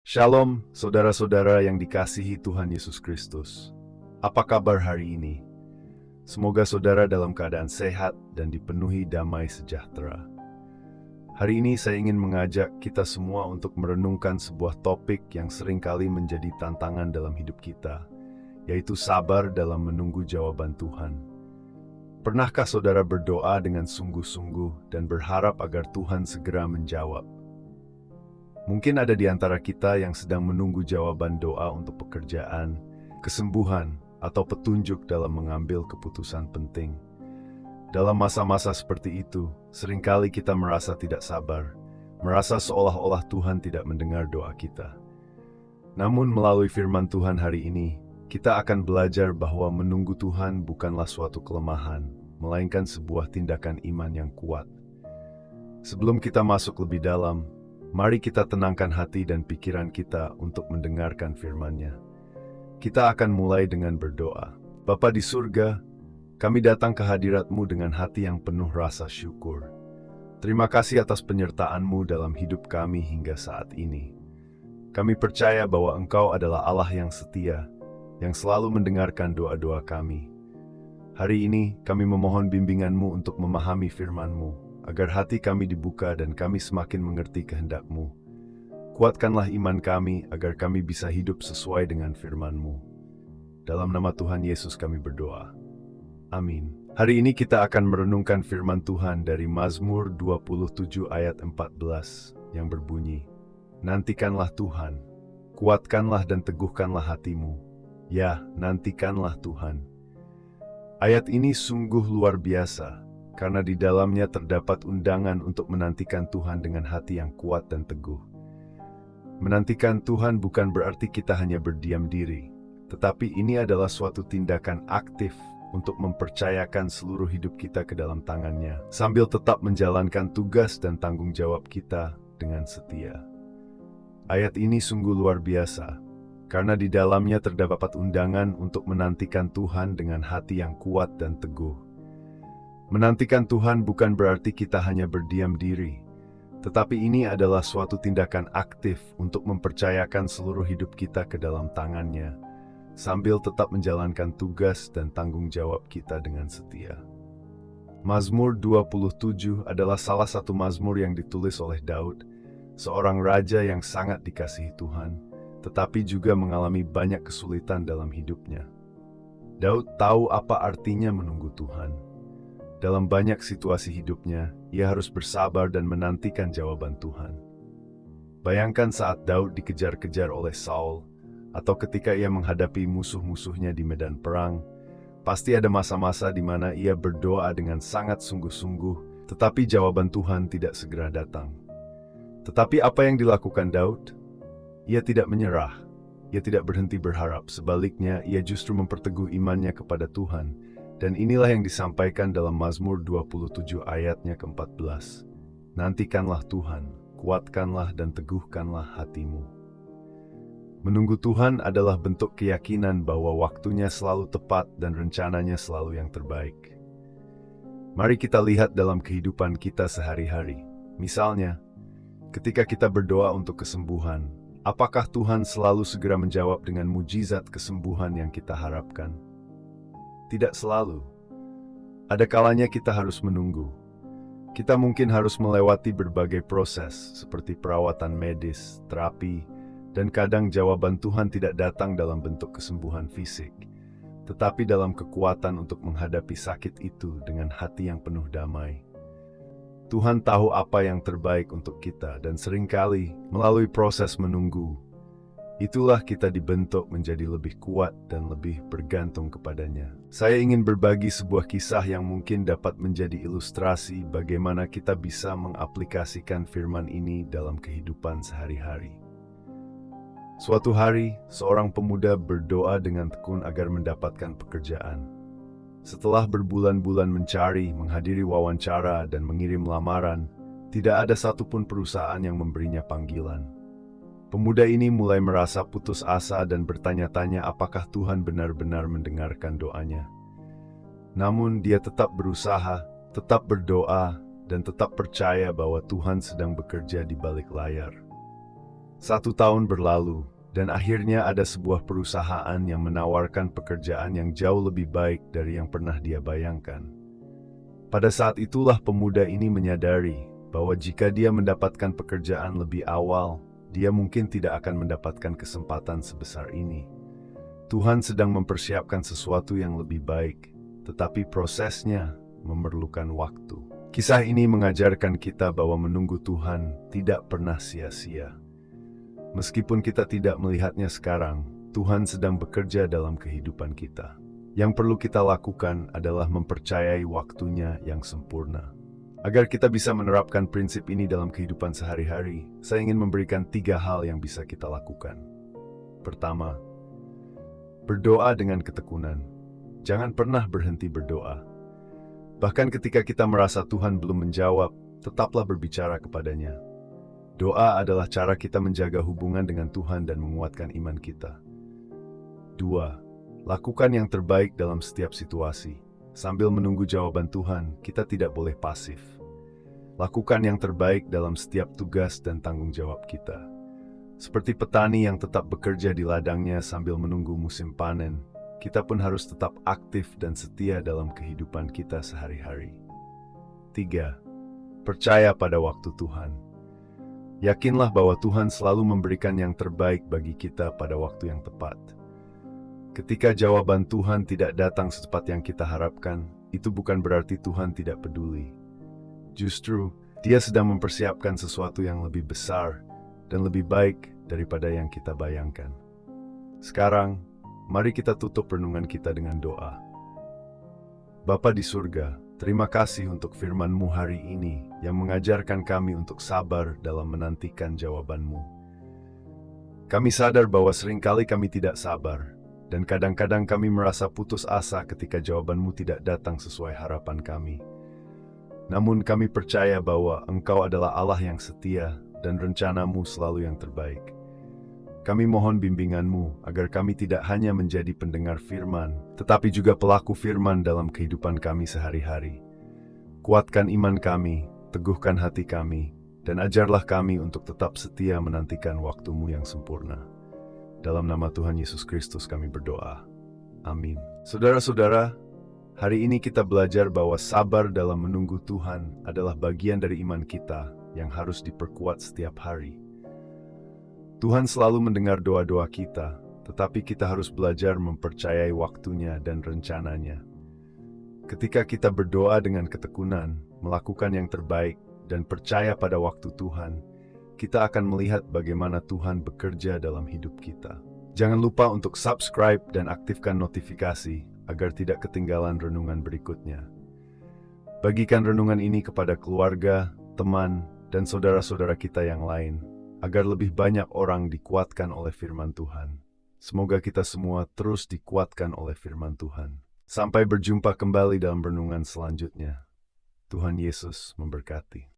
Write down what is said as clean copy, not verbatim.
Shalom, saudara-saudara yang dikasihi Tuhan Yesus Kristus. Apa kabar hari ini? Semoga saudara dalam keadaan sehat dan dipenuhi damai sejahtera. Hari ini saya ingin mengajak kita semua untuk merenungkan sebuah topik yang seringkali menjadi tantangan dalam hidup kita, yaitu sabar dalam menunggu jawaban Tuhan. Pernahkah saudara berdoa dengan sungguh-sungguh dan berharap agar Tuhan segera menjawab? Mungkin ada di antara kita yang sedang menunggu jawaban doa untuk pekerjaan, kesembuhan, atau petunjuk dalam mengambil keputusan penting. Dalam masa-masa seperti itu, seringkali kita merasa tidak sabar, merasa seolah-olah Tuhan tidak mendengar doa kita. Namun melalui firman Tuhan hari ini, kita akan belajar bahwa menunggu Tuhan bukanlah suatu kelemahan, melainkan sebuah tindakan iman yang kuat. Sebelum kita masuk lebih dalam, mari kita tenangkan hati dan pikiran kita untuk mendengarkan firman-Nya. Kita akan mulai dengan berdoa. Bapa di surga, kami datang ke hadirat-Mu dengan hati yang penuh rasa syukur. Terima kasih atas penyertaan-Mu dalam hidup kami hingga saat ini. Kami percaya bahwa Engkau adalah Allah yang setia, yang selalu mendengarkan doa-doa kami. Hari ini kami memohon bimbingan-Mu untuk memahami firman-Mu, agar hati kami dibuka dan kami semakin mengerti kehendak-Mu. Kuatkanlah iman kami agar kami bisa hidup sesuai dengan firman-Mu. Dalam nama Tuhan Yesus kami berdoa. Amin. Hari ini kita akan merenungkan firman Tuhan dari Mazmur 27 ayat 14 yang berbunyi, "Nantikanlah Tuhan, kuatkanlah dan teguhkanlah hatimu. Ya, nantikanlah Tuhan." Ayat ini sungguh luar biasa, karena di dalamnya terdapat undangan untuk menantikan Tuhan dengan hati yang kuat dan teguh. Menantikan Tuhan bukan berarti kita hanya berdiam diri, tetapi ini adalah suatu tindakan aktif untuk mempercayakan seluruh hidup kita ke dalam tangan-Nya, sambil tetap menjalankan tugas dan tanggung jawab kita dengan setia. Ayat ini sungguh luar biasa, karena di dalamnya terdapat undangan untuk menantikan Tuhan dengan hati yang kuat dan teguh. Menantikan Tuhan bukan berarti kita hanya berdiam diri, tetapi ini adalah suatu tindakan aktif untuk mempercayakan seluruh hidup kita ke dalam tangan-Nya, sambil tetap menjalankan tugas dan tanggung jawab kita dengan setia. Mazmur 27 adalah salah satu mazmur yang ditulis oleh Daud, seorang raja yang sangat dikasihi Tuhan, tetapi juga mengalami banyak kesulitan dalam hidupnya. Daud tahu apa artinya menunggu Tuhan. Dalam banyak situasi hidupnya, ia harus bersabar dan menantikan jawaban Tuhan. Bayangkan saat Daud dikejar-kejar oleh Saul, atau ketika ia menghadapi musuh-musuhnya di medan perang, pasti ada masa-masa di mana ia berdoa dengan sangat sungguh-sungguh, tetapi jawaban Tuhan tidak segera datang. Tetapi apa yang dilakukan Daud? Ia tidak menyerah, ia tidak berhenti berharap, sebaliknya ia justru memperteguh imannya kepada Tuhan. Dan inilah yang disampaikan dalam Mazmur 27 ayatnya ke-14. Nantikanlah Tuhan, kuatkanlah dan teguhkanlah hatimu. Menunggu Tuhan adalah bentuk keyakinan bahwa waktunya selalu tepat dan rencananya selalu yang terbaik. Mari kita lihat dalam kehidupan kita sehari-hari. Misalnya, ketika kita berdoa untuk kesembuhan, apakah Tuhan selalu segera menjawab dengan mujizat kesembuhan yang kita harapkan? Tidak selalu. Ada kalanya kita harus menunggu. Kita mungkin harus melewati berbagai proses seperti perawatan medis, terapi, dan kadang jawaban Tuhan tidak datang dalam bentuk kesembuhan fisik, tetapi dalam kekuatan untuk menghadapi sakit itu dengan hati yang penuh damai. Tuhan tahu apa yang terbaik untuk kita dan seringkali melalui proses menunggu, itulah kita dibentuk menjadi lebih kuat dan lebih bergantung kepadanya. Saya ingin berbagi sebuah kisah yang mungkin dapat menjadi ilustrasi bagaimana kita bisa mengaplikasikan firman ini dalam kehidupan sehari-hari. Suatu hari, seorang pemuda berdoa dengan tekun agar mendapatkan pekerjaan. Setelah berbulan-bulan mencari, menghadiri wawancara, dan mengirim lamaran, tidak ada satupun perusahaan yang memberinya panggilan. Pemuda ini mulai merasa putus asa dan bertanya-tanya apakah Tuhan benar-benar mendengarkan doanya. Namun dia tetap berusaha, tetap berdoa, dan tetap percaya bahwa Tuhan sedang bekerja di balik layar. 1 tahun berlalu, dan akhirnya ada sebuah perusahaan yang menawarkan pekerjaan yang jauh lebih baik dari yang pernah dia bayangkan. Pada saat itulah pemuda ini menyadari bahwa jika dia mendapatkan pekerjaan lebih awal, dia mungkin tidak akan mendapatkan kesempatan sebesar ini. Tuhan sedang mempersiapkan sesuatu yang lebih baik, tetapi prosesnya memerlukan waktu. Kisah ini mengajarkan kita bahwa menunggu Tuhan tidak pernah sia-sia. Meskipun kita tidak melihatnya sekarang, Tuhan sedang bekerja dalam kehidupan kita. Yang perlu kita lakukan adalah mempercayai waktunya yang sempurna. Agar kita bisa menerapkan prinsip ini dalam kehidupan sehari-hari, saya ingin memberikan 3 hal yang bisa kita lakukan. Pertama, berdoa dengan ketekunan. Jangan pernah berhenti berdoa. Bahkan ketika kita merasa Tuhan belum menjawab, tetaplah berbicara kepadanya. Doa adalah cara kita menjaga hubungan dengan Tuhan dan menguatkan iman kita. 2. Lakukan yang terbaik dalam setiap situasi. Sambil menunggu jawaban Tuhan, kita tidak boleh pasif. Lakukan yang terbaik dalam setiap tugas dan tanggung jawab kita. Seperti petani yang tetap bekerja di ladangnya sambil menunggu musim panen, kita pun harus tetap aktif dan setia dalam kehidupan kita sehari-hari. 3. Percaya pada waktu Tuhan. Yakinlah bahwa Tuhan selalu memberikan yang terbaik bagi kita pada waktu yang tepat. Ketika jawaban Tuhan tidak datang secepat yang kita harapkan, itu bukan berarti Tuhan tidak peduli. Justru, Dia sedang mempersiapkan sesuatu yang lebih besar dan lebih baik daripada yang kita bayangkan. Sekarang, mari kita tutup renungan kita dengan doa. Bapa di surga, terima kasih untuk firman-Mu hari ini yang mengajarkan kami untuk sabar dalam menantikan jawaban-Mu. Kami sadar bahwa seringkali kami tidak sabar, dan kadang-kadang kami merasa putus asa ketika jawaban-Mu tidak datang sesuai harapan kami. Namun kami percaya bahwa Engkau adalah Allah yang setia dan rencana-Mu selalu yang terbaik. Kami mohon bimbingan-Mu agar kami tidak hanya menjadi pendengar firman, tetapi juga pelaku firman dalam kehidupan kami sehari-hari. Kuatkan iman kami, teguhkan hati kami, dan ajarlah kami untuk tetap setia menantikan waktu-Mu yang sempurna. Dalam nama Tuhan Yesus Kristus kami berdoa. Amin. Saudara-saudara, hari ini kita belajar bahwa sabar dalam menunggu Tuhan adalah bagian dari iman kita yang harus diperkuat setiap hari. Tuhan selalu mendengar doa-doa kita, tetapi kita harus belajar mempercayai waktunya dan rencananya. Ketika kita berdoa dengan ketekunan, melakukan yang terbaik, dan percaya pada waktu Tuhan, kita akan melihat bagaimana Tuhan bekerja dalam hidup kita. Jangan lupa untuk subscribe dan aktifkan notifikasi agar tidak ketinggalan renungan berikutnya. Bagikan renungan ini kepada keluarga, teman, dan saudara-saudara kita yang lain, agar lebih banyak orang dikuatkan oleh firman Tuhan. Semoga kita semua terus dikuatkan oleh firman Tuhan. Sampai berjumpa kembali dalam renungan selanjutnya. Tuhan Yesus memberkati.